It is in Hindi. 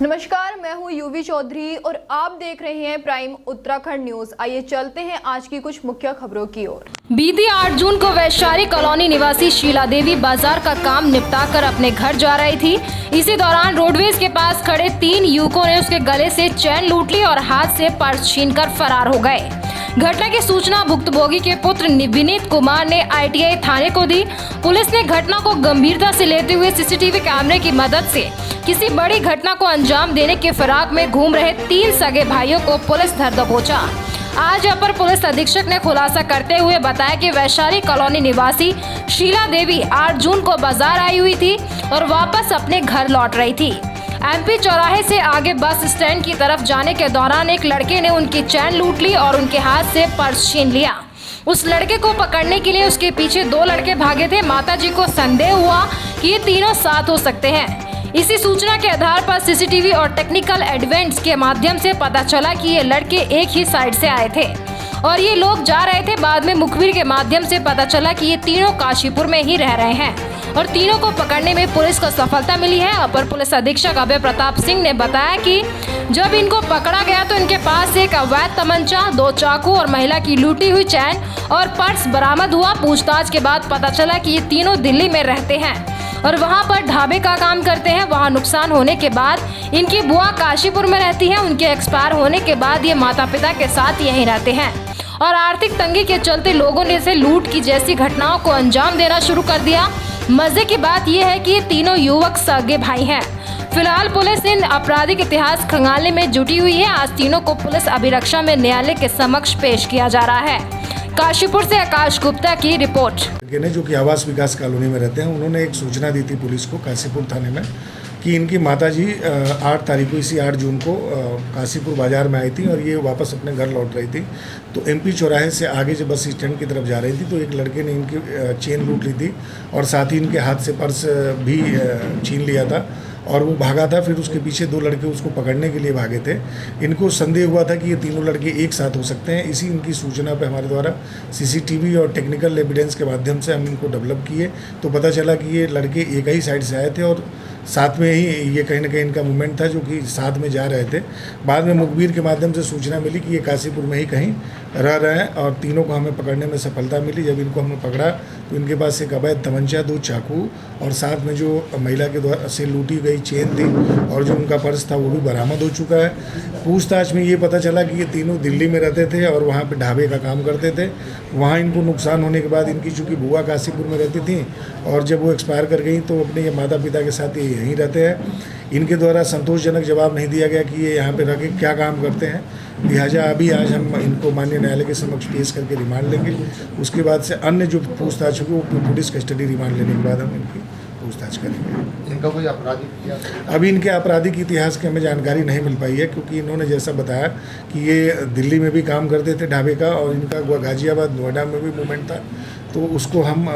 नमस्कार, मैं हूं यूवी चौधरी और आप देख रहे हैं प्राइम उत्तराखंड न्यूज। आइए चलते हैं आज की कुछ मुख्य खबरों की ओर। बीती 8 जून को वैशाली कॉलोनी निवासी शीला देवी बाजार का काम निपटाकर अपने घर जा रही थी। इसी दौरान रोडवेज के पास खड़े 3 युवकों ने उसके गले से चैन लूट ली और हाथ से पर्स छीनकर फरार हो गए। घटना की सूचना भुक्तभोगी के पुत्र विनीत कुमार ने ITI थाने को दी। पुलिस ने घटना को गंभीरता से लेते हुए सीसीटीवी कैमरे की मदद से किसी बड़ी घटना को अंजाम देने के फिराक में घूम रहे 3 सगे भाइयों को पुलिस धर दबोचा। आज अपर पुलिस अधीक्षक ने खुलासा करते हुए बताया कि वैशाली कॉलोनी निवासी शीला देवी 8 जून को बाजार आई हुई थी और वापस अपने घर लौट रही थी। MP चौराहे से आगे बस स्टैंड की तरफ जाने के दौरान एक लड़के ने उनकी चैन लूट ली और उनके हाथ से पर्स छीन लिया। उस लड़के को पकड़ने के लिए उसके पीछे 2 लड़के भागे थे। माताजी को संदेह हुआ कि ये तीनों साथ हो सकते हैं। इसी सूचना के आधार पर सीसीटीवी और टेक्निकल एविडेंस के माध्यम से पता चला कि ये लड़के एक ही साइड से आए थे और ये लोग जा रहे थे। बाद में मुखबिर के माध्यम से पता चला कि ये तीनों काशीपुर में ही रह रहे हैं और तीनों को पकड़ने में पुलिस को सफलता मिली है। अपर पुलिस अधीक्षक अभय प्रताप सिंह ने बताया कि जब इनको पकड़ा गया तो इनके पास एक अवैध तमंचा, 2 चाकू और महिला की लूटी हुई चैन और पर्स बरामद हुआ। पूछताछ के बाद पता चला कि ये तीनों दिल्ली में रहते हैं और वहां पर ढाबे का काम करते हैं। वहां नुकसान होने के बाद इनकी बुआ काशीपुर में रहती है। उनके एक्सपायर होने के बाद ये माता पिता के साथ यहीं रहते हैं और आर्थिक तंगी के चलते लोगों ने इसे लूट की जैसी घटनाओं को अंजाम देना शुरू कर दिया। मजे की बात यह है कि ये तीनों युवक सगे भाई हैं। फिलहाल पुलिस इन आपराधिक इतिहास खंगालने में जुटी हुई है। आज तीनों को पुलिस अभिरक्षा में न्यायालय के समक्ष पेश किया जा रहा है। काशीपुर से आकाश गुप्ता की रिपोर्ट। जो कि आवास विकास कॉलोनी में रहते हैं, उन्होंने एक सूचना दी थी पुलिस को काशीपुर थाने में कि इनकी माताजी 8 तारीख को इसी 8 जून को काशीपुर बाजार में आई थी और ये वापस अपने घर लौट रही थी। तो MP चौराहे से आगे जब बस स्टैंड की तरफ जा रही थी तो एक लड़के ने इनकी चेन लूट ली थी और साथ ही इनके हाथ से पर्स भी छीन लिया था और वो भागा था। फिर उसके पीछे 2 लड़के उसको पकड़ने के लिए भागे थे। इनको संदेह हुआ था कि ये तीनों लड़के एक साथ हो सकते हैं। इसी इनकी सूचना पे हमारे द्वारा CCTV और टेक्निकल एविडेंस के माध्यम से हम इनको डेवलप किए तो पता चला कि ये लड़के एक ही साइड से आए थे और साथ में ही ये कहीं ना कहीं इनका मूवमेंट था जो कि साथ में जा रहे थे। बाद में मुखबिर के माध्यम से सूचना मिली कि ये काशीपुर में ही कहीं रह रहे हैं और तीनों को हमें पकड़ने में सफलता मिली। जब इनको हमने पकड़ा तो इनके पास एक अवैध तमंचा, 2 चाकू और साथ में जो महिला के द्वारा से लूटी गई चेन थी और जो उनका पर्स था वो भी बरामद हो चुका है। पूछताछ में ये पता चला कि ये तीनों दिल्ली में रहते थे और वहाँ पर ढाबे का काम करते थे। वहाँ इनको नुकसान होने के बाद इनकी चूँकि बुआ काशीपुर में रहती थी और जब वो एक्सपायर कर गई तो अपने ये माता पिता के साथ यहीं रहते हैं। इनके द्वारा संतोषजनक जवाब नहीं दिया गया कि ये यहाँ पे रह के क्या काम करते हैं। लिहाजा अभी आज हम इनको माननीय न्यायालय के समक्ष पेश करके रिमांड लेंगे। उसके बाद से अन्य जो पूछताछ होगी वो पुलिस कस्टडी रिमांड लेने के बाद हम इनकी पूछताछ करेंगे। इनका कोई आपराधिक इतिहास? अभी इनके आपराधिक इतिहास की हमें जानकारी नहीं मिल पाई है क्योंकि इन्होंने जैसा बताया कि ये दिल्ली में भी काम करते थे ढाबे का और इनका गाजियाबाद, नोएडा में भी मूवमेंट था। तो उसको हम